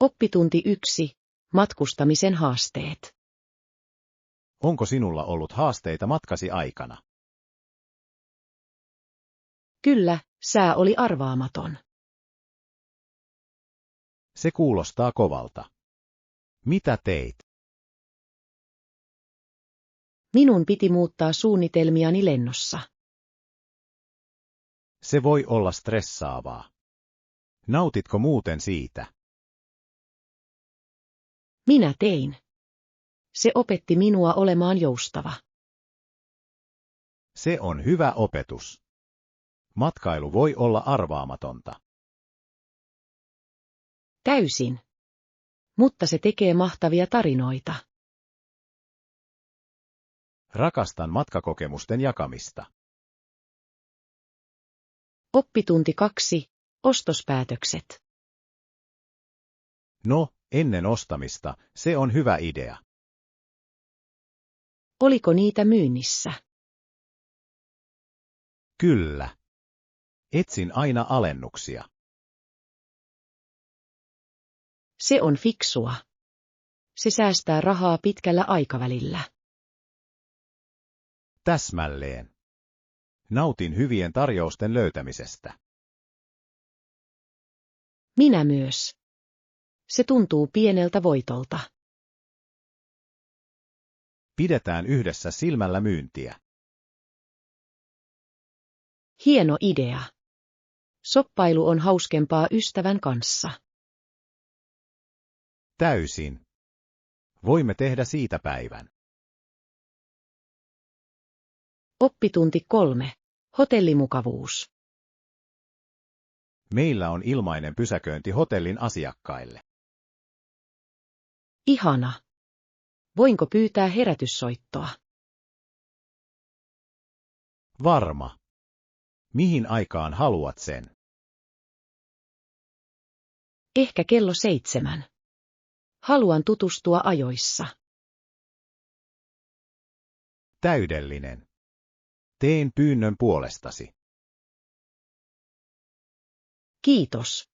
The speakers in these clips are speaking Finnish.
Oppitunti 1. Matkustamisen haasteet. Onko sinulla ollut haasteita matkasi aikana? Kyllä, sää oli arvaamaton. Se kuulostaa kovalta. Mitä teit? Minun piti muuttaa suunnitelmiani lennossa. Se voi olla stressaavaa. Nautitko muuten siitä? Minä tein. Se opetti minua olemaan joustava. Se on hyvä opetus. Matkailu voi olla arvaamatonta. Täysin. Mutta se tekee mahtavia tarinoita. Rakastan matkakokemusten jakamista. Oppitunti 2. Ostospäätökset. No, ennen ostamista, se on hyvä idea. Oliko niitä myynnissä? Kyllä. Etsin aina alennuksia. Se on fiksua. Se säästää rahaa pitkällä aikavälillä. Täsmälleen. Nautin hyvien tarjousten löytämisestä. Minä myös. Se tuntuu pieneltä voitolta. Pidetään yhdessä silmällä myyntiä. Hieno idea. Soppailu on hauskempaa ystävän kanssa. Täysin. Voimme tehdä siitä päivän. Oppitunti 3. Hotellimukavuus. Meillä on ilmainen pysäköinti hotellin asiakkaille. Ihana. Voinko pyytää herätyssoittoa? Varma. Mihin aikaan haluat sen? Ehkä kello 7. Haluan tutustua ajoissa. Täydellinen. Teen pyynnön puolestasi. Kiitos.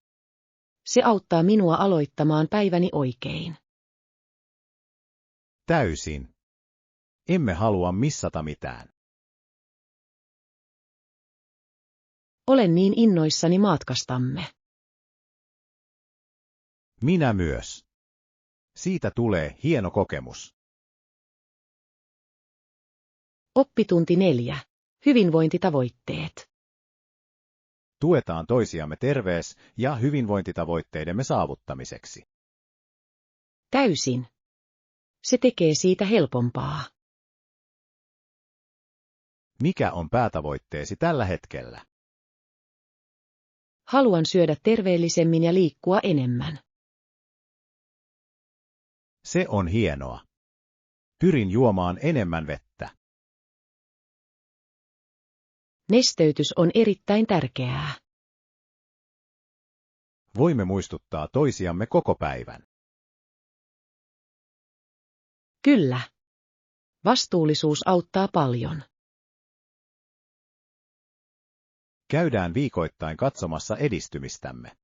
Se auttaa minua aloittamaan päiväni oikein. Täysin. Emme halua missata mitään. Olen niin innoissani matkastamme. Minä myös. Siitä tulee hieno kokemus. Oppitunti 4. Hyvinvointitavoitteet. Tuetaan toisiamme terveys- ja hyvinvointitavoitteidemme saavuttamiseksi. Täysin. Se tekee siitä helpompaa. Mikä on päätavoitteesi tällä hetkellä? Haluan syödä terveellisemmin ja liikkua enemmän. Se on hienoa. Pyrin juomaan enemmän vettä. Nesteytys on erittäin tärkeää. Voimme muistuttaa toisiamme koko päivän. Kyllä. Vastuullisuus auttaa paljon. Käydään viikoittain katsomassa edistymistämme.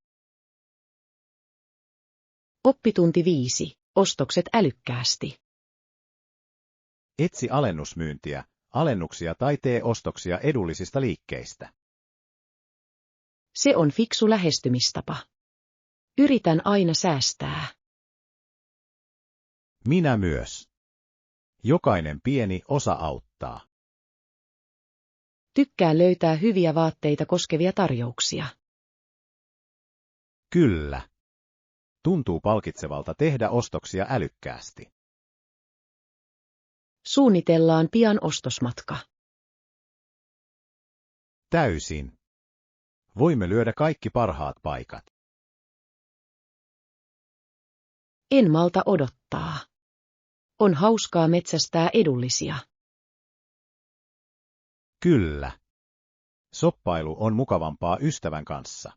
Oppitunti 5. Ostokset älykkäästi. Etsi alennusmyyntiä, alennuksia tai tee ostoksia edullisista liikkeistä. Se on fiksu lähestymistapa. Yritän aina säästää. Minä myös. Jokainen pieni osa auttaa. Tykkään löytää hyviä vaatteita koskevia tarjouksia. Kyllä. Tuntuu palkitsevalta tehdä ostoksia älykkäästi. Suunnitellaan pian ostosmatka. Täysin. Voimme lyödä kaikki parhaat paikat. En malta odottaa. On hauskaa metsästää edullisia. Kyllä. Soppailu on mukavampaa ystävän kanssa.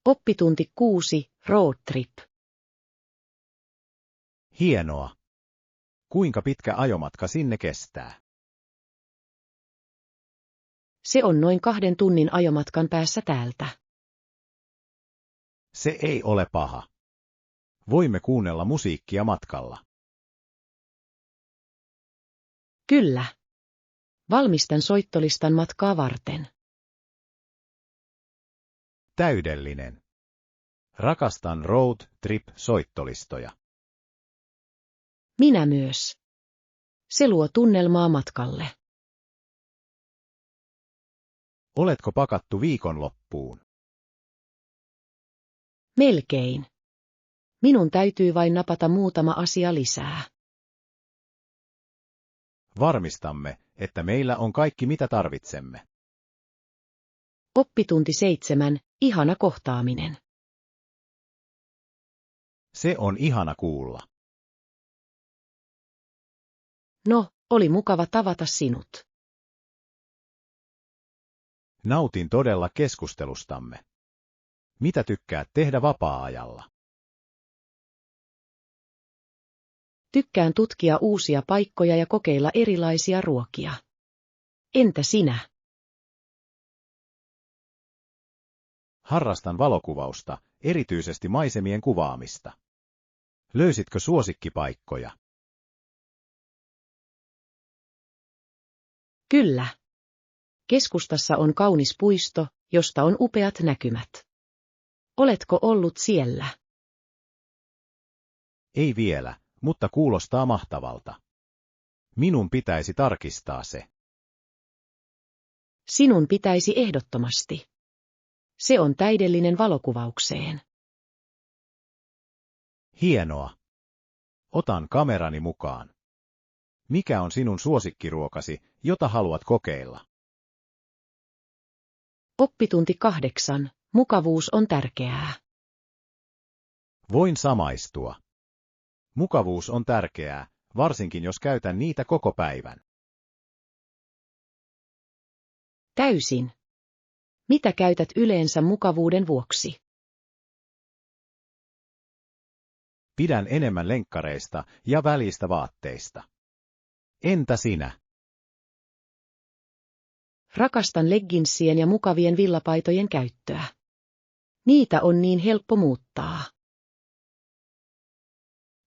Oppitunti 6. Road trip. Hienoa. Kuinka pitkä ajomatka sinne kestää? Se on noin 2 tunnin ajomatkan päässä täältä. Se ei ole paha. Voimme kuunnella musiikkia matkalla. Kyllä. Valmistan soittolistan matkaa varten. Täydellinen. Rakastan road trip-soittolistoja. Minä myös. Se luo tunnelmaa matkalle. Oletko pakattu viikonloppuun? Melkein. Minun täytyy vain napata muutama asia lisää. Varmistamme, että meillä on kaikki mitä tarvitsemme. Oppitunti 7. Ihana kohtaaminen. Se on ihana kuulla. No, oli mukava tavata sinut. Nautin todella keskustelustamme. Mitä tykkäät tehdä vapaa-ajalla? Tykkään tutkia uusia paikkoja ja kokeilla erilaisia ruokia. Entä sinä? Harrastan valokuvausta, erityisesti maisemien kuvaamista. Löysitkö suosikkipaikkoja? Kyllä. Keskustassa on kaunis puisto, josta on upeat näkymät. Oletko ollut siellä? Ei vielä, mutta kuulostaa mahtavalta. Minun pitäisi tarkistaa se. Sinun pitäisi ehdottomasti. Se on täydellinen valokuvaukseen. Hienoa. Otan kamerani mukaan. Mikä on sinun suosikkiruokasi, jota haluat kokeilla? Oppitunti 8. Mukavuus on tärkeää. Voin samaistua. Mukavuus on tärkeää, varsinkin jos käytän niitä koko päivän. Täysin. Mitä käytät yleensä mukavuuden vuoksi? Pidän enemmän lenkkareista ja väljistä vaatteista. Entä sinä? Rakastan legginsien ja mukavien villapaitojen käyttöä. Niitä on niin helppo muuttaa.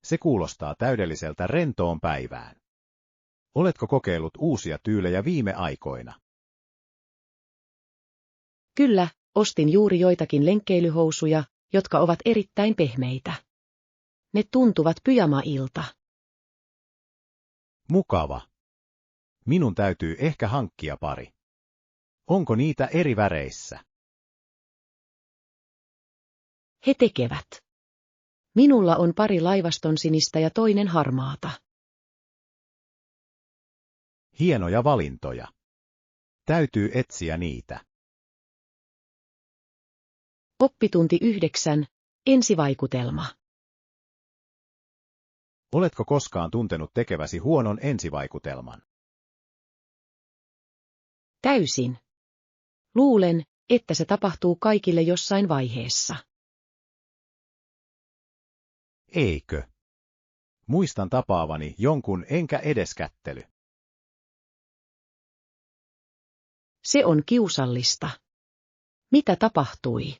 Se kuulostaa täydelliseltä rentoon päivään. Oletko kokeillut uusia tyylejä viime aikoina? Kyllä, ostin juuri joitakin lenkkeilyhousuja, jotka ovat erittäin pehmeitä. Ne tuntuvat pyjama-ilta. Mukava. Minun täytyy ehkä hankkia pari. Onko niitä eri väreissä? He tekevät. Minulla on pari laivastonsinistä ja toinen harmaata. Hienoja valintoja. Täytyy etsiä niitä. Oppitunti 9. Ensivaikutelma. Oletko koskaan tuntenut tekeväsi huonon ensivaikutelman? Täysin. Luulen, että se tapahtuu kaikille jossain vaiheessa. Eikö? Muistan tapaavani jonkun enkä edes kättely. Se on kiusallista. Mitä tapahtui?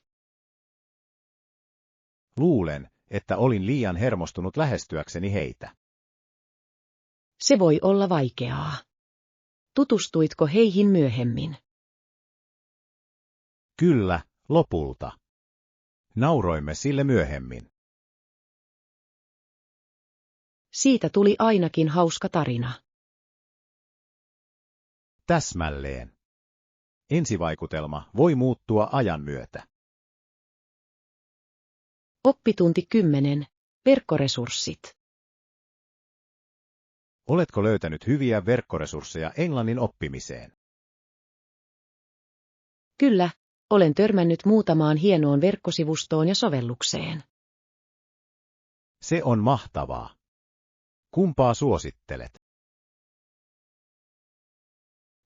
Luulen, että olin liian hermostunut lähestyäkseni heitä. Se voi olla vaikeaa. Tutustuitko heihin myöhemmin? Kyllä, lopulta. Nauroimme sille myöhemmin. Siitä tuli ainakin hauska tarina. Täsmälleen. Ensivaikutelma voi muuttua ajan myötä. Oppitunti 10. Verkkoresurssit. Oletko löytänyt hyviä verkkoresursseja englannin oppimiseen? Kyllä, olen törmännyt muutamaan hienoon verkkosivustoon ja sovellukseen. Se on mahtavaa. Kumpaa suosittelet?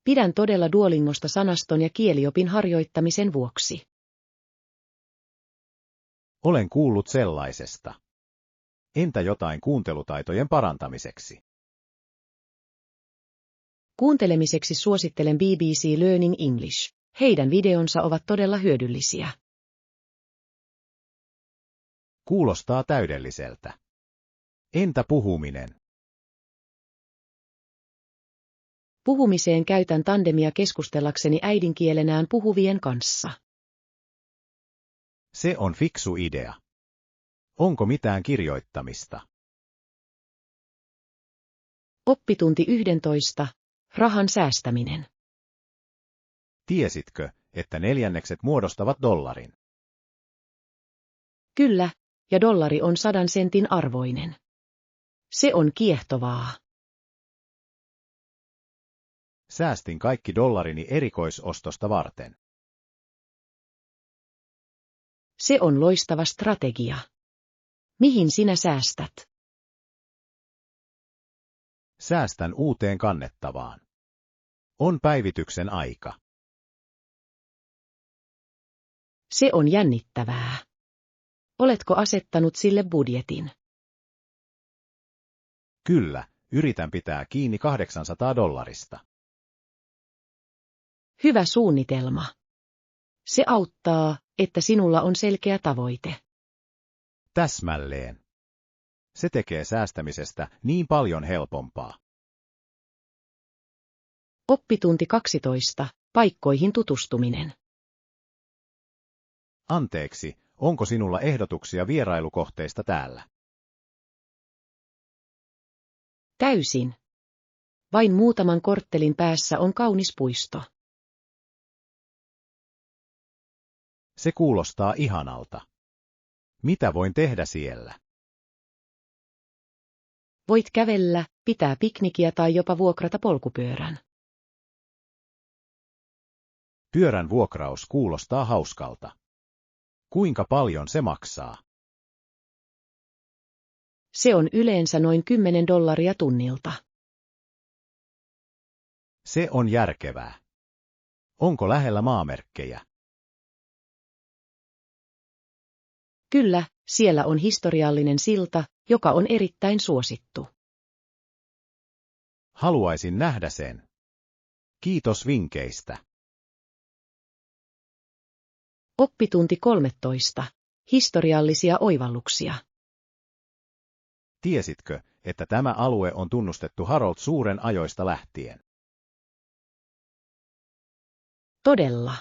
Pidän todella Duolingosta sanaston ja kieliopin harjoittamisen vuoksi. Olen kuullut sellaisesta. Entä jotain kuuntelutaitojen parantamiseksi? Kuuntelemiseksi suosittelen BBC Learning English. Heidän videonsa ovat todella hyödyllisiä. Kuulostaa täydelliseltä. Entä puhuminen? Puhumiseen käytän tandemia keskustellakseni äidinkielenään puhuvien kanssa. Se on fiksu idea. Onko mitään kirjoittamista? Oppitunti 11. Rahan säästäminen. Tiesitkö, että neljännekset muodostavat dollarin? Kyllä, ja dollari on 100 sentin arvoinen. Se on kiehtovaa. Säästin kaikki dollarini erikoisostosta varten. Se on loistava strategia. Mihin sinä säästät? Säästän uuteen kannettavaan. On päivityksen aika. Se on jännittävää. Oletko asettanut sille budjetin? Kyllä, yritän pitää kiinni $800. Hyvä suunnitelma. Se auttaa, että sinulla on selkeä tavoite. Täsmälleen. Se tekee säästämisestä niin paljon helpompaa. Oppitunti 12. Paikkoihin tutustuminen. Anteeksi, onko sinulla ehdotuksia vierailukohteista täällä? Täysin. Vain muutaman korttelin päässä on kaunis puisto. Se kuulostaa ihanalta. Mitä voin tehdä siellä? Voit kävellä, pitää piknikiä tai jopa vuokrata polkupyörän. Pyörän vuokraus kuulostaa hauskalta. Kuinka paljon se maksaa? Se on yleensä noin $10 tunnilta. Se on järkevää. Onko lähellä maamerkkejä? Kyllä, siellä on historiallinen silta, joka on erittäin suosittu. Haluaisin nähdä sen. Kiitos vinkkeistä. Oppitunti 13. Historiallisia oivalluksia. Tiesitkö, että tämä alue on tunnustettu Harold Suuren ajoista lähtien? Todella.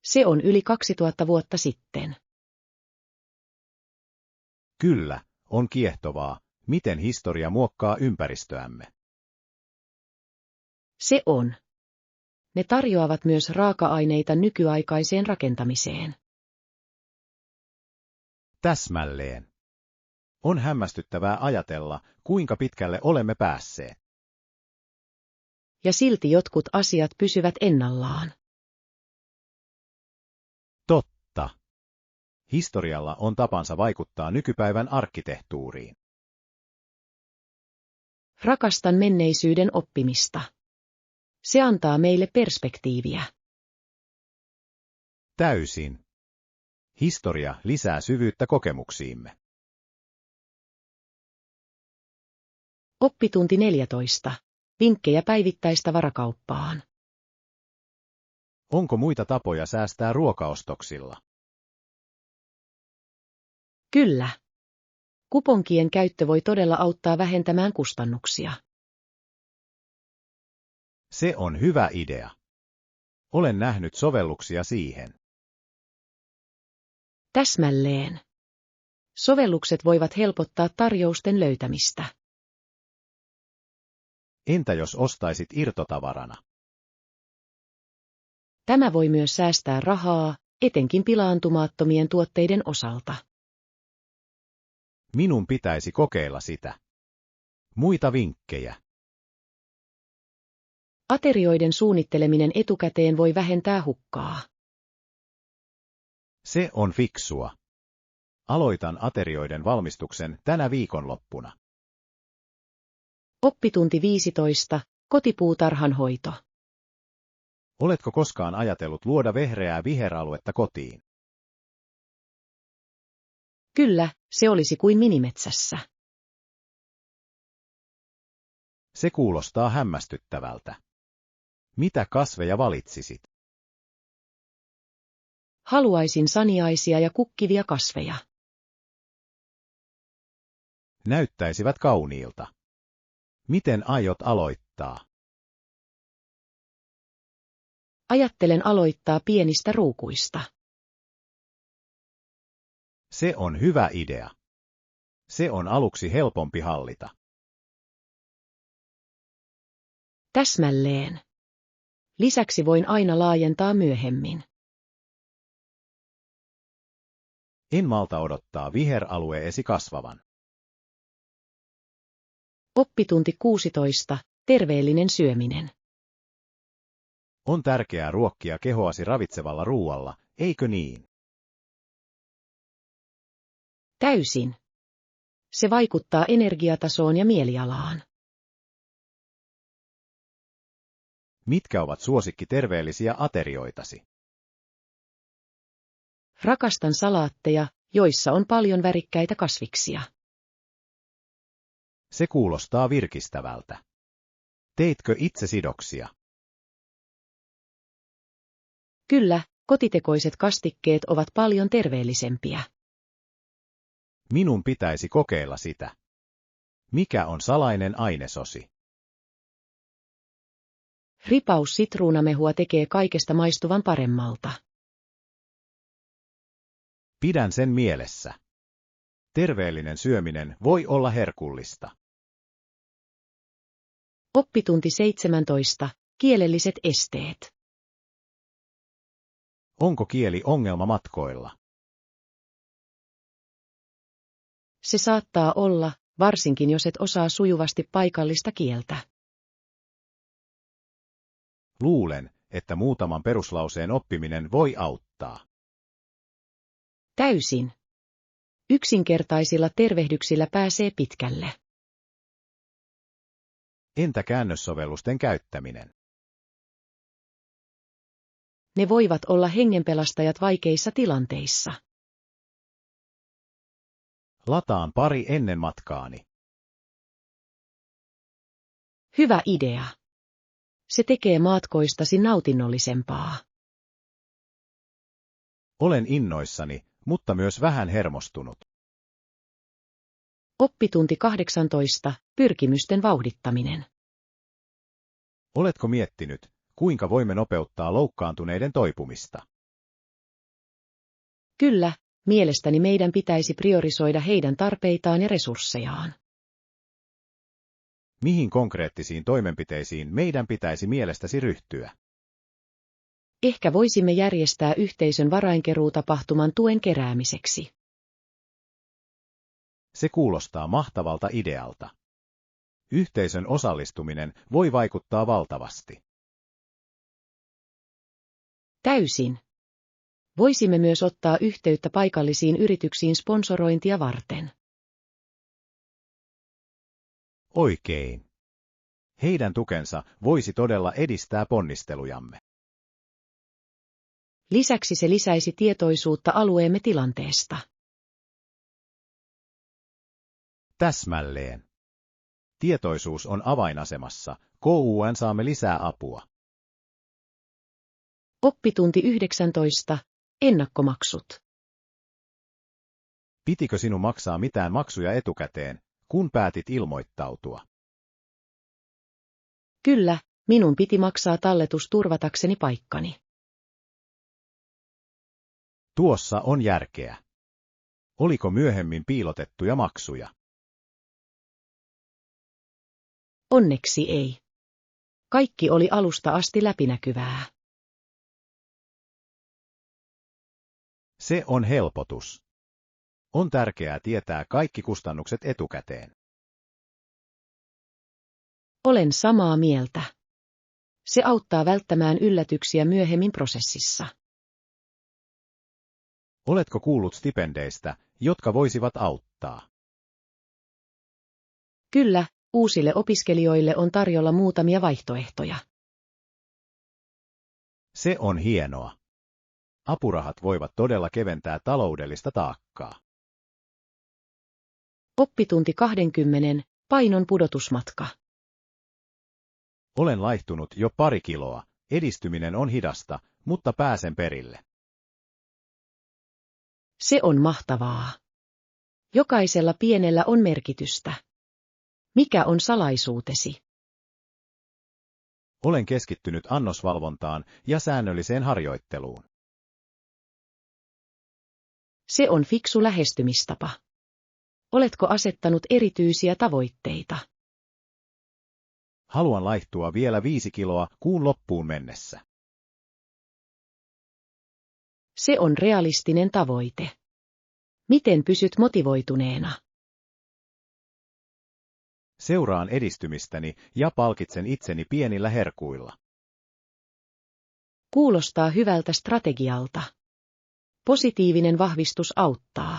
Se on yli 2000 vuotta sitten. Kyllä, on kiehtovaa, miten historia muokkaa ympäristöämme. Se on. Ne tarjoavat myös raaka-aineita nykyaikaiseen rakentamiseen. Täsmälleen. On hämmästyttävää ajatella, kuinka pitkälle olemme päässeet. Ja silti jotkut asiat pysyvät ennallaan. Totta. Historialla on tapansa vaikuttaa nykypäivän arkkitehtuuriin. Rakastan menneisyyden oppimista. Se antaa meille perspektiiviä. Täysin. Historia lisää syvyyttä kokemuksiimme. Oppitunti 14. Vinkkejä päivittäistä varakauppaan. Onko muita tapoja säästää ruokaostoksilla? Kyllä. Kuponkien käyttö voi todella auttaa vähentämään kustannuksia. Se on hyvä idea. Olen nähnyt sovelluksia siihen. Täsmälleen. Sovellukset voivat helpottaa tarjousten löytämistä. Entä jos ostaisit irtotavarana? Tämä voi myös säästää rahaa, etenkin pilaantumattomien tuotteiden osalta. Minun pitäisi kokeilla sitä. Muita vinkkejä. Aterioiden suunnitteleminen etukäteen voi vähentää hukkaa. Se on fiksua. Aloitan aterioiden valmistuksen tänä viikonloppuna. Oppitunti 15. Kotipuutarhanhoito. Oletko koskaan ajatellut luoda vehreää viheraluetta kotiin? Kyllä, se olisi kuin minimetsässä. Se kuulostaa hämmästyttävältä. Mitä kasveja valitsisit? Haluaisin saniaisia ja kukkivia kasveja. Näyttäisivät kauniilta. Miten aiot aloittaa? Ajattelen aloittaa pienistä ruukuista. Se on hyvä idea. Se on aluksi helpompi hallita. Täsmälleen. Lisäksi voin aina laajentaa myöhemmin. En malta odottaa viheralueesi kasvavan. Oppitunti 16. Terveellinen syöminen. On tärkeää ruokkia kehoasi ravitsevalla ruualla, eikö niin? Täysin. Se vaikuttaa energiatasoon ja mielialaan. Mitkä ovat suosikki terveellisiä aterioitasi? Rakastan salaatteja, joissa on paljon värikkäitä kasviksia. Se kuulostaa virkistävältä. Teitkö itse sidoksia? Kyllä, kotitekoiset kastikkeet ovat paljon terveellisempiä. Minun pitäisi kokeilla sitä. Mikä on salainen ainesosi? Ripaus sitruunamehua tekee kaikesta maistuvan paremmalta. Pidän sen mielessä. Terveellinen syöminen voi olla herkullista. Oppitunti 17. Kielelliset esteet. Onko kieli ongelma matkoilla? Se saattaa olla, varsinkin jos et osaa sujuvasti paikallista kieltä. Luulen, että muutaman peruslauseen oppiminen voi auttaa. Täysin. Yksinkertaisilla tervehdyksillä pääsee pitkälle. Entä käännössovellusten käyttäminen? Ne voivat olla hengenpelastajat vaikeissa tilanteissa. Lataan pari ennen matkaani. Hyvä idea. Se tekee matkoistasi nautinnollisempaa. Olen innoissani, mutta myös vähän hermostunut. Oppitunti 18. Pyrkimysten vauhdittaminen. Oletko miettinyt, kuinka voimme nopeuttaa loukkaantuneiden toipumista? Kyllä, mielestäni meidän pitäisi priorisoida heidän tarpeitaan ja resurssejaan. Mihin konkreettisiin toimenpiteisiin meidän pitäisi mielestäsi ryhtyä? Ehkä voisimme järjestää yhteisön varainkeruutapahtuman tuen keräämiseksi. Se kuulostaa mahtavalta idealta. Yhteisön osallistuminen voi vaikuttaa valtavasti. Täysin. Voisimme myös ottaa yhteyttä paikallisiin yrityksiin sponsorointia varten. Oikein. Heidän tukensa voisi todella edistää ponnistelujamme. Lisäksi se lisäisi tietoisuutta alueemme tilanteesta. Täsmälleen. Tietoisuus on avainasemassa, KUN saamme lisää apua. Oppitunti 19. Ennakkomaksut. Pitikö sinun maksaa mitään maksuja etukäteen, kun päätit ilmoittautua? Kyllä, minun piti maksaa talletus turvatakseni paikkani. Tuossa on järkeä. Oliko myöhemmin piilotettuja maksuja? Onneksi ei. Kaikki oli alusta asti läpinäkyvää. Se on helpotus. On tärkeää tietää kaikki kustannukset etukäteen. Olen samaa mieltä. Se auttaa välttämään yllätyksiä myöhemmin prosessissa. Oletko kuullut stipendeistä, jotka voisivat auttaa? Kyllä, uusille opiskelijoille on tarjolla muutamia vaihtoehtoja. Se on hienoa. Apurahat voivat todella keventää taloudellista taakkaa. Oppitunti 20. Painon pudotusmatka. Olen laihtunut jo 2 kiloa, edistyminen on hidasta, mutta pääsen perille. Se on mahtavaa. Jokaisella pienellä on merkitystä. Mikä on salaisuutesi? Olen keskittynyt annosvalvontaan ja säännölliseen harjoitteluun. Se on fiksu lähestymistapa. Oletko asettanut erityisiä tavoitteita? Haluan laihtua vielä 5 kiloa kuun loppuun mennessä. Se on realistinen tavoite. Miten pysyt motivoituneena? Seuraan edistymistäni ja palkitsen itseni pienillä herkuilla. Kuulostaa hyvältä strategialta. Positiivinen vahvistus auttaa.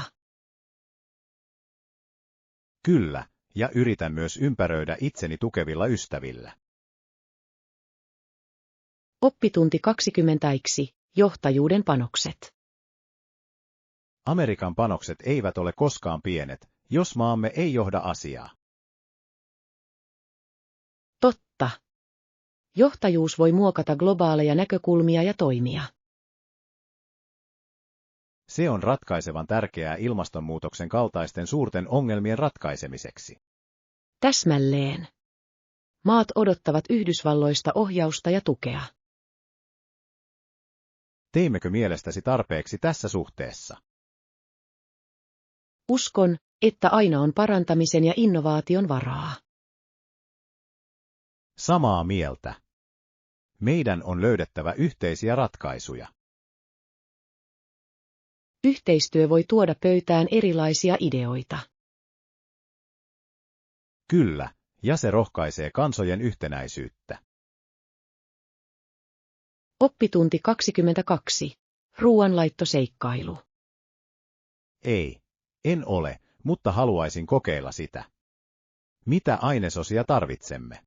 Kyllä, ja yritän myös ympäröidä itseni tukevilla ystävillä. Oppitunti 20. Johtajuuden panokset. Amerikan panokset eivät ole koskaan pienet, jos maamme ei johda asiaa. Totta. Johtajuus voi muokata globaaleja näkökulmia ja toimia. Se on ratkaisevan tärkeää ilmastonmuutoksen kaltaisten suurten ongelmien ratkaisemiseksi. Täsmälleen. Maat odottavat Yhdysvalloista ohjausta ja tukea. Teimmekö mielestäsi tarpeeksi tässä suhteessa? Uskon, että aina on parantamisen ja innovaation varaa. Samaa mieltä. Meidän on löydettävä yhteisiä ratkaisuja. Yhteistyö voi tuoda pöytään erilaisia ideoita. Kyllä, ja se rohkaisee kansojen yhtenäisyyttä. Oppitunti 22. Ruoanlaittoseikkailu. Ei, en ole, mutta haluaisin kokeilla sitä. Mitä ainesosia tarvitsemme?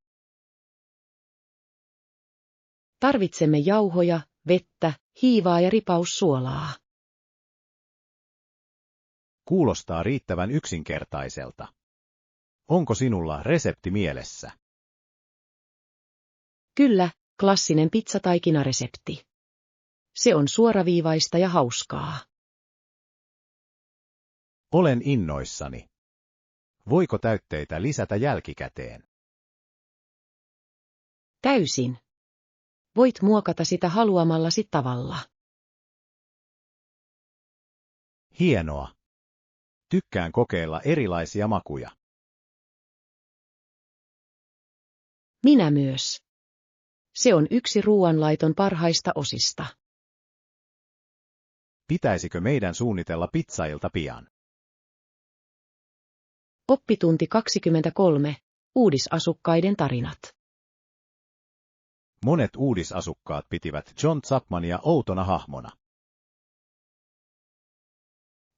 Tarvitsemme jauhoja, vettä, hiivaa ja ripaus suolaa. Kuulostaa riittävän yksinkertaiselta. Onko sinulla resepti mielessä? Kyllä, klassinen pizzataikinaresepti. Se on suoraviivaista ja hauskaa. Olen innoissani. Voiko täytteitä lisätä jälkikäteen? Täysin. Voit muokata sitä haluamallasi tavalla. Hienoa. Tykkään kokeilla erilaisia makuja. Minä myös. Se on yksi ruoanlaiton parhaista osista. Pitäisikö meidän suunnitella pizzailta pian? Oppitunti 23. Uudisasukkaiden tarinat. Monet uudisasukkaat pitivät John Chapmania outona hahmona.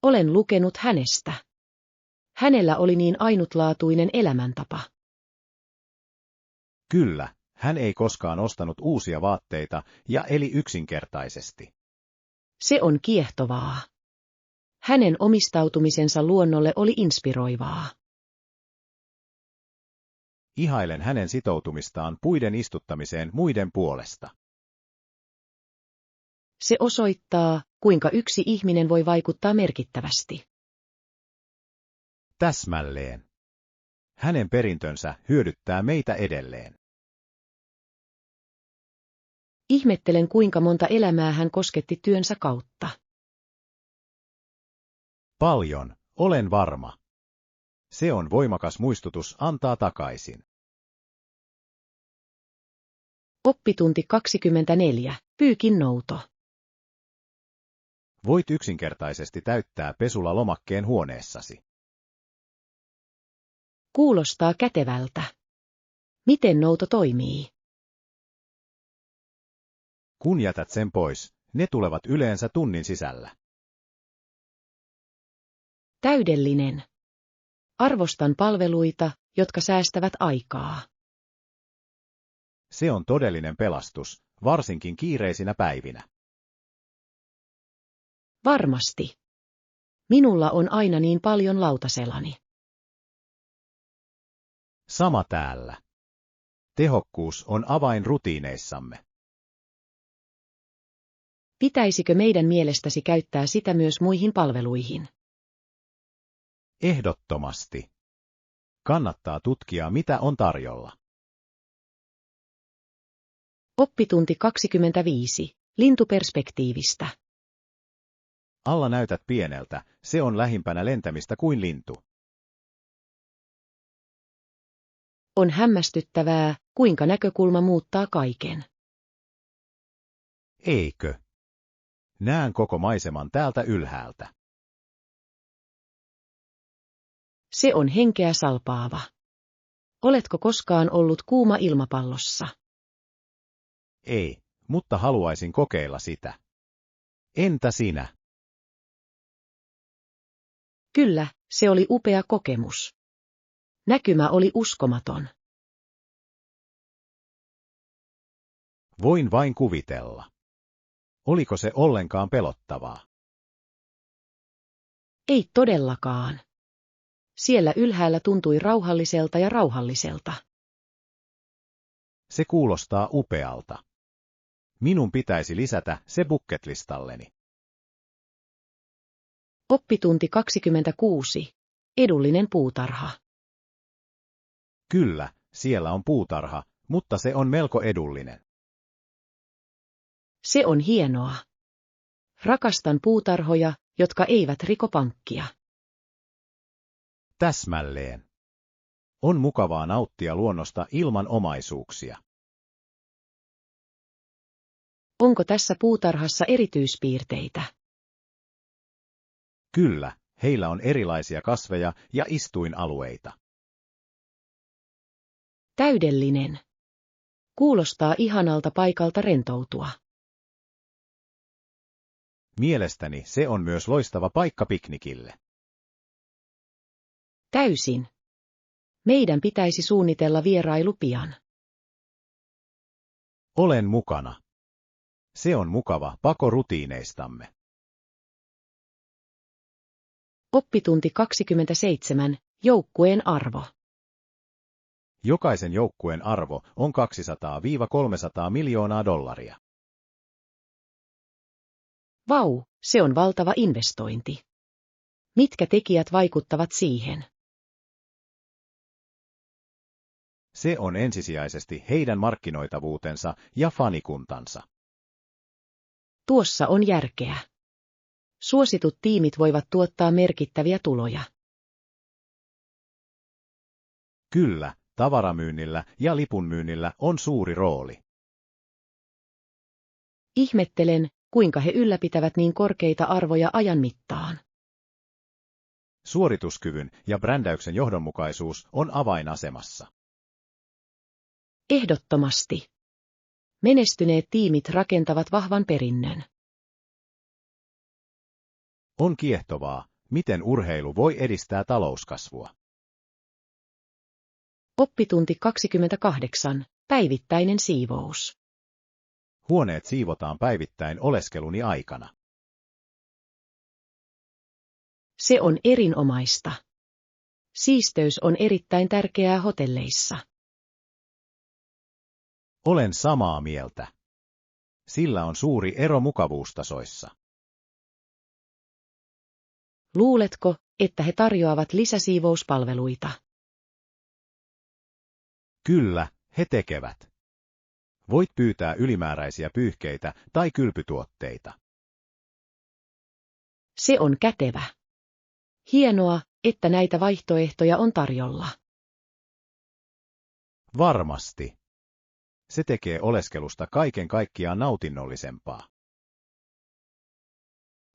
Olen lukenut hänestä. Hänellä oli niin ainutlaatuinen elämäntapa. Kyllä, hän ei koskaan ostanut uusia vaatteita ja eli yksinkertaisesti. Se on kiehtovaa. Hänen omistautumisensa luonnolle oli inspiroivaa. Ihailen hänen sitoutumistaan puiden istuttamiseen muiden puolesta. Se osoittaa, kuinka yksi ihminen voi vaikuttaa merkittävästi. Täsmälleen. Hänen perintönsä hyödyttää meitä edelleen. Ihmettelen, kuinka monta elämää hän kosketti työnsä kautta. Paljon, olen varma. Se on voimakas muistutus antaa takaisin. Oppitunti 24. Pyykin nouto. Voit yksinkertaisesti täyttää pesulla lomakkeen huoneessasi. Kuulostaa kätevältä. Miten nouto toimii? Kun jätät sen pois, ne tulevat yleensä tunnin sisällä. Täydellinen. Arvostan palveluita, jotka säästävät aikaa. Se on todellinen pelastus, varsinkin kiireisinä päivinä. Varmasti. Minulla on aina niin paljon lautaselani. Sama täällä. Tehokkuus on avain rutiineissamme. Pitäisikö meidän mielestäsi käyttää sitä myös muihin palveluihin? Ehdottomasti. Kannattaa tutkia, mitä on tarjolla. Oppitunti 25. Lintuperspektiivistä. Alla näytät pieneltä, se on lähimpänä lentämistä kuin lintu. On hämmästyttävää, kuinka näkökulma muuttaa kaiken. Eikö? Näen koko maiseman täältä ylhäältä. Se on henkeä salpaava. Oletko koskaan ollut kuuma ilmapallossa? Ei, mutta haluaisin kokeilla sitä. Entä sinä? Kyllä, se oli upea kokemus. Näkymä oli uskomaton. Voin vain kuvitella. Oliko se ollenkaan pelottavaa? Ei todellakaan. Siellä ylhäällä tuntui rauhalliselta ja rauhalliselta. Se kuulostaa upealta. Minun pitäisi lisätä se bucketlistalleni. Oppitunti 26. Edullinen puutarha. Kyllä, siellä on puutarha, mutta se on melko edullinen. Se on hienoa. Rakastan puutarhoja, jotka eivät riko pankkia. Täsmälleen. On mukavaa nauttia luonnosta ilman omaisuuksia. Onko tässä puutarhassa erityispiirteitä? Kyllä, heillä on erilaisia kasveja ja istuinalueita. Täydellinen. Kuulostaa ihanalta paikalta rentoutua. Mielestäni se on myös loistava paikka piknikille. Täysin. Meidän pitäisi suunnitella vierailu pian. Olen mukana. Se on mukava pako rutiineistamme. Oppitunti 27. Joukkueen arvo. Jokaisen joukkueen arvo on 200–300 miljoonaa dollaria. Vau, se on valtava investointi. Mitkä tekijät vaikuttavat siihen? Se on ensisijaisesti heidän markkinoitavuutensa ja fanikuntansa. Tuossa on järkeä. Suositut tiimit voivat tuottaa merkittäviä tuloja. Kyllä, tavaramyynnillä ja lipunmyynnillä on suuri rooli. Ihmettelen, kuinka he ylläpitävät niin korkeita arvoja ajan mittaan. Suorituskyvyn ja brändäyksen johdonmukaisuus on avainasemassa. Ehdottomasti. Menestyneet tiimit rakentavat vahvan perinnön. On kiehtovaa, miten urheilu voi edistää talouskasvua. Oppitunti 28. Päivittäinen siivous. Huoneet siivotaan päivittäin oleskeluni aikana. Se on erinomaista. Siisteys on erittäin tärkeää hotelleissa. Olen samaa mieltä. Sillä on suuri ero mukavuustasoissa. Luuletko, että he tarjoavat lisäsiivouspalveluita? Kyllä, he tekevät. Voit pyytää ylimääräisiä pyyhkeitä tai kylpytuotteita. Se on kätevä. Hienoa, että näitä vaihtoehtoja on tarjolla. Varmasti. Se tekee oleskelusta kaiken kaikkiaan nautinnollisempaa.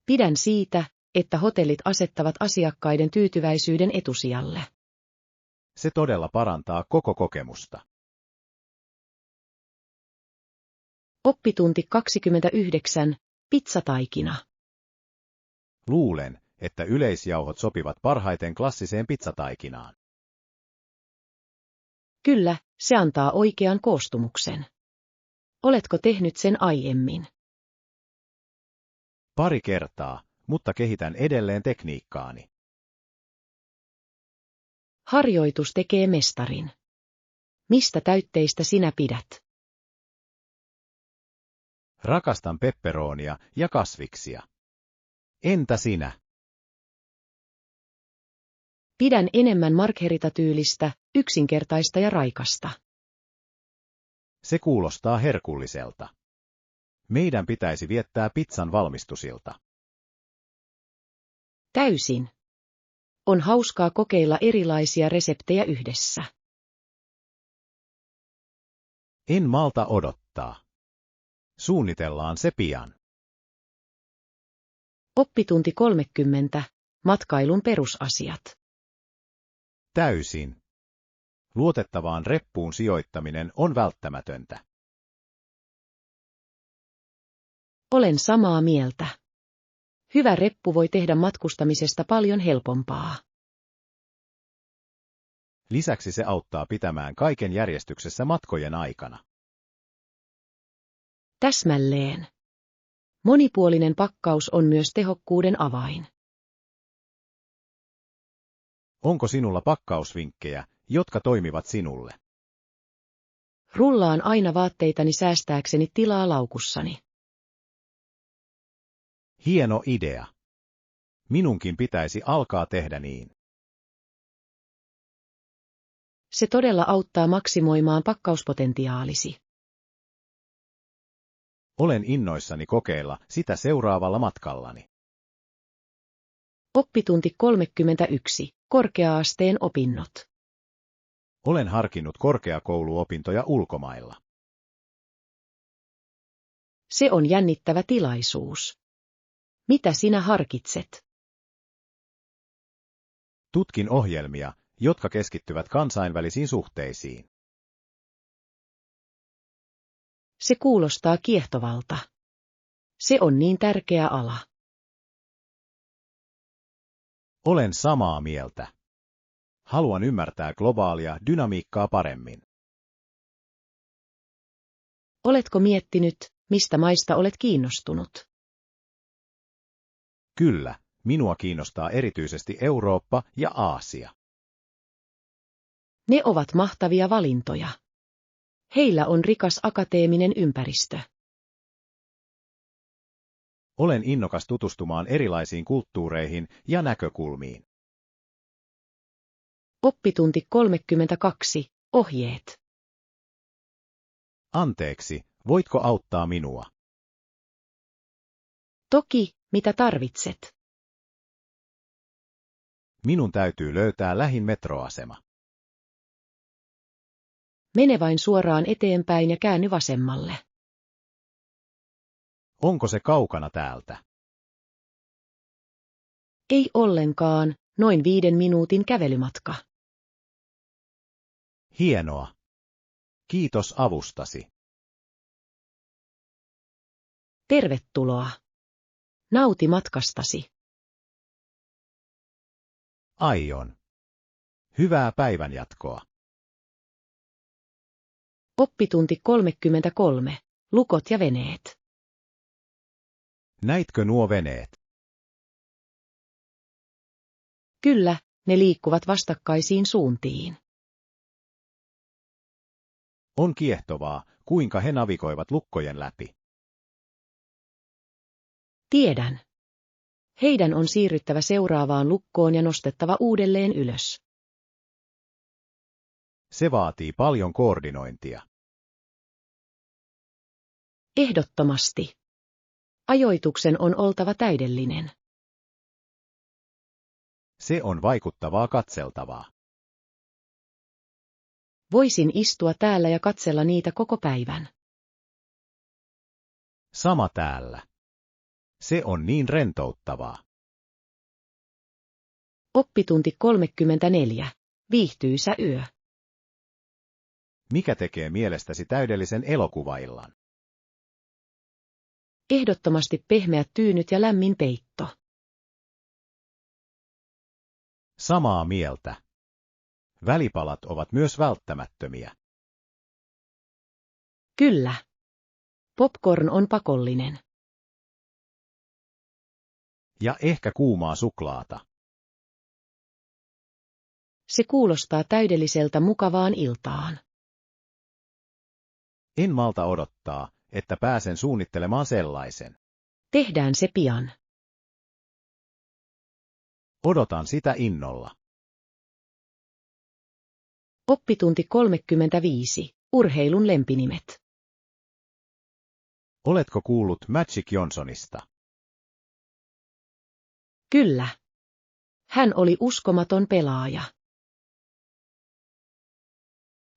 Pidän siitä, että hotellit asettavat asiakkaiden tyytyväisyyden etusijalle. Se todella parantaa koko kokemusta. Oppitunti 29. Pizzataikina. Luulen, että yleisjauhot sopivat parhaiten klassiseen pizzataikinaan. Kyllä, se antaa oikean koostumuksen. Oletko tehnyt sen aiemmin? Pari kertaa, mutta kehitän edelleen tekniikkaani. Harjoitus tekee mestarin. Mistä täytteistä sinä pidät? Rakastan pepperonia ja kasviksia. Entä sinä? Pidän enemmän margherita-tyylistä, yksinkertaista ja raikasta. Se kuulostaa herkulliselta. Meidän pitäisi viettää pizzan valmistusilta. Täysin. On hauskaa kokeilla erilaisia reseptejä yhdessä. En malta odottaa. Suunnitellaan se pian. Oppitunti 30. Matkailun perusasiat. Täysin. Luotettavaan reppuun sijoittaminen on välttämätöntä. Olen samaa mieltä. Hyvä reppu voi tehdä matkustamisesta paljon helpompaa. Lisäksi se auttaa pitämään kaiken järjestyksessä matkojen aikana. Täsmälleen. Monipuolinen pakkaus on myös tehokkuuden avain. Onko sinulla pakkausvinkkejä, jotka toimivat sinulle? Rullaan aina vaatteitani säästääkseni tilaa laukussani. Hieno idea. Minunkin pitäisi alkaa tehdä niin. Se todella auttaa maksimoimaan pakkauspotentiaalisi. Olen innoissani kokeilla sitä seuraavalla matkallani. Oppitunti 31. Korkea-asteen opinnot. Olen harkinnut korkeakouluopintoja ulkomailla. Se on jännittävä tilaisuus. Mitä sinä harkitset? Tutkin ohjelmia, jotka keskittyvät kansainvälisiin suhteisiin. Se kuulostaa kiehtovalta. Se on niin tärkeä ala. Olen samaa mieltä. Haluan ymmärtää globaalia dynamiikkaa paremmin. Oletko miettinyt, mistä maista olet kiinnostunut? Kyllä, minua kiinnostaa erityisesti Eurooppa ja Aasia. Ne ovat mahtavia valintoja. Heillä on rikas akateeminen ympäristö. Olen innokas tutustumaan erilaisiin kulttuureihin ja näkökulmiin. Oppitunti 32. Ohjeet. Anteeksi, voitko auttaa minua? Toki, mitä tarvitset? Minun täytyy löytää lähin metroasema. Mene vain suoraan eteenpäin ja käänny vasemmalle. Onko se kaukana täältä? Ei ollenkaan, noin 5 minuutin kävelymatka. Hienoa. Kiitos avustasi. Tervetuloa. Nauti matkastasi. Aion. Hyvää päivänjatkoa. Oppitunti 33. Lukot ja veneet. Näitkö nuo veneet? Kyllä, ne liikkuvat vastakkaisiin suuntiin. On kiehtovaa, kuinka he navigoivat lukkojen läpi. Tiedän. Heidän on siirryttävä seuraavaan lukkoon ja nostettava uudelleen ylös. Se vaatii paljon koordinointia. Ehdottomasti. Ajoituksen on oltava täydellinen. Se on vaikuttavaa katseltavaa. Voisin istua täällä ja katsella niitä koko päivän. Sama täällä. Se on niin rentouttavaa. Oppitunti 34. Viihtyisä yö. Mikä tekee mielestäsi täydellisen elokuvaillan? Ehdottomasti pehmeät tyynyt ja lämmin peitto. Samaa mieltä. Välipalat ovat myös välttämättömiä. Kyllä. Popcorn on pakollinen. Ja ehkä kuumaa suklaata. Se kuulostaa täydelliseltä mukavaan iltaan. En malta odottaa, että pääsen suunnittelemaan sellaisen. Tehdään se pian. Odotan sitä innolla. Oppitunti 35. Urheilun lempinimet. Oletko kuullut Magic Johnsonista? Kyllä. Hän oli uskomaton pelaaja.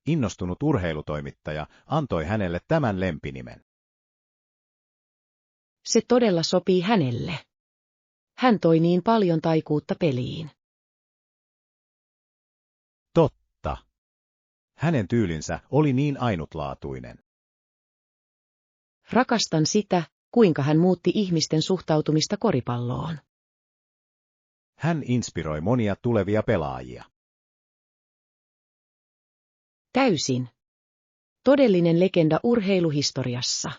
Innostunut urheilutoimittaja antoi hänelle tämän lempinimen. Se todella sopii hänelle. Hän toi niin paljon taikuutta peliin. Totta. Hänen tyylinsä oli niin ainutlaatuinen. Rakastan sitä, kuinka hän muutti ihmisten suhtautumista koripalloon. Hän inspiroi monia tulevia pelaajia. Täysin. Todellinen legenda urheiluhistoriassa.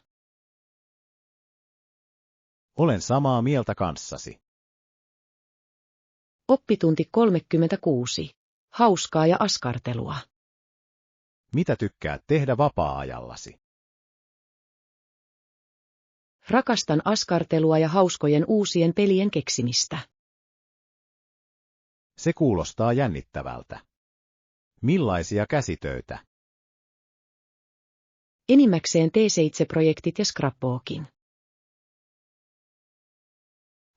Olen samaa mieltä kanssasi. Oppitunti 36. Hauskaa ja askartelua. Mitä tykkäät tehdä vapaa-ajallasi? Rakastan askartelua ja hauskojen uusien pelien keksimistä. Se kuulostaa jännittävältä. Millaisia käsitöitä? Enimmäkseen T7-projektit ja scrapbookin.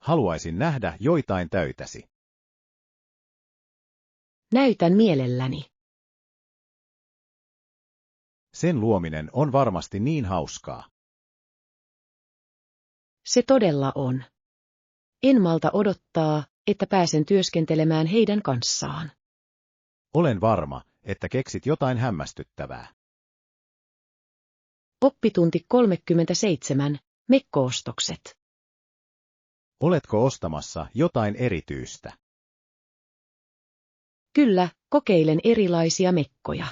Haluaisin nähdä joitain töitäsi. Näytän mielelläni. Sen luominen on varmasti niin hauskaa. Se todella on. En malta odottaa, että pääsen työskentelemään heidän kanssaan. Olen varma, että keksit jotain hämmästyttävää. Oppitunti 37. Mekko-ostokset. Oletko ostamassa jotain erityistä? Kyllä, kokeilen erilaisia mekkoja.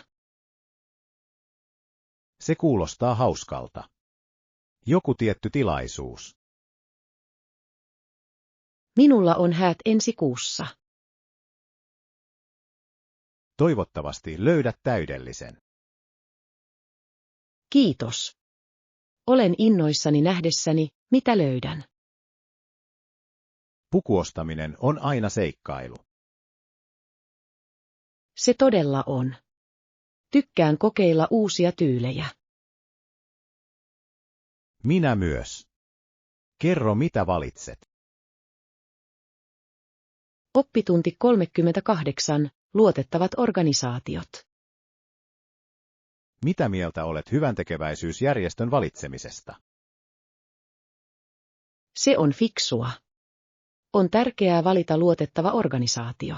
Se kuulostaa hauskalta. Joku tietty tilaisuus. Minulla on häät ensi kuussa. Toivottavasti löydät täydellisen. Kiitos. Olen innoissani nähdessäni, mitä löydän. Pukuostaminen on aina seikkailu. Se todella on. Tykkään kokeilla uusia tyylejä. Minä myös. Kerro mitä valitset. Oppitunti 38. Luotettavat organisaatiot. Mitä mieltä olet hyväntekeväisyysjärjestön valitsemisesta? Se on fiksua. On tärkeää valita luotettava organisaatio.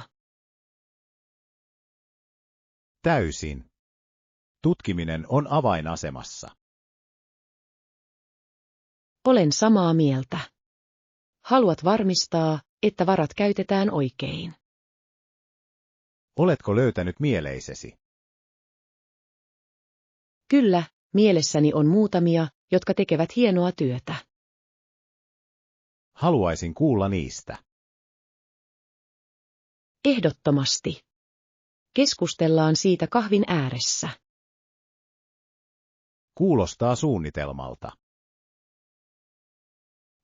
Täysin. Tutkiminen on avainasemassa. Olen samaa mieltä. Haluat varmistaa, että varat käytetään oikein. Oletko löytänyt mieleisesi? Kyllä, mielessäni on muutamia, jotka tekevät hienoa työtä. Haluaisin kuulla niistä. Ehdottomasti. Keskustellaan siitä kahvin ääressä. Kuulostaa suunnitelmalta.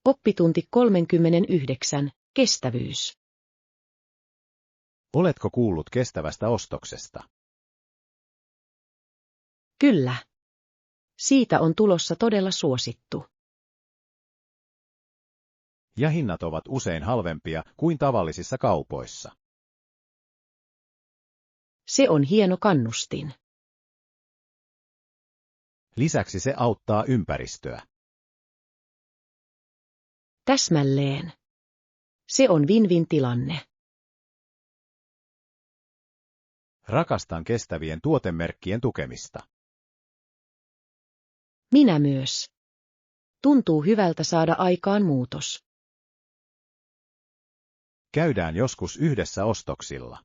Oppitunti 39. Kestävyys. Oletko kuullut kestävästä ostoksesta? Kyllä. Siitä on tulossa todella suosittu. Ja hinnat ovat usein halvempia kuin tavallisissa kaupoissa. Se on hieno kannustin. Lisäksi se auttaa ympäristöä. Täsmälleen. Se on win-win tilanne. Rakastan kestävien tuotemerkkien tukemista. Minä myös. Tuntuu hyvältä saada aikaan muutos. Käydään joskus yhdessä ostoksilla.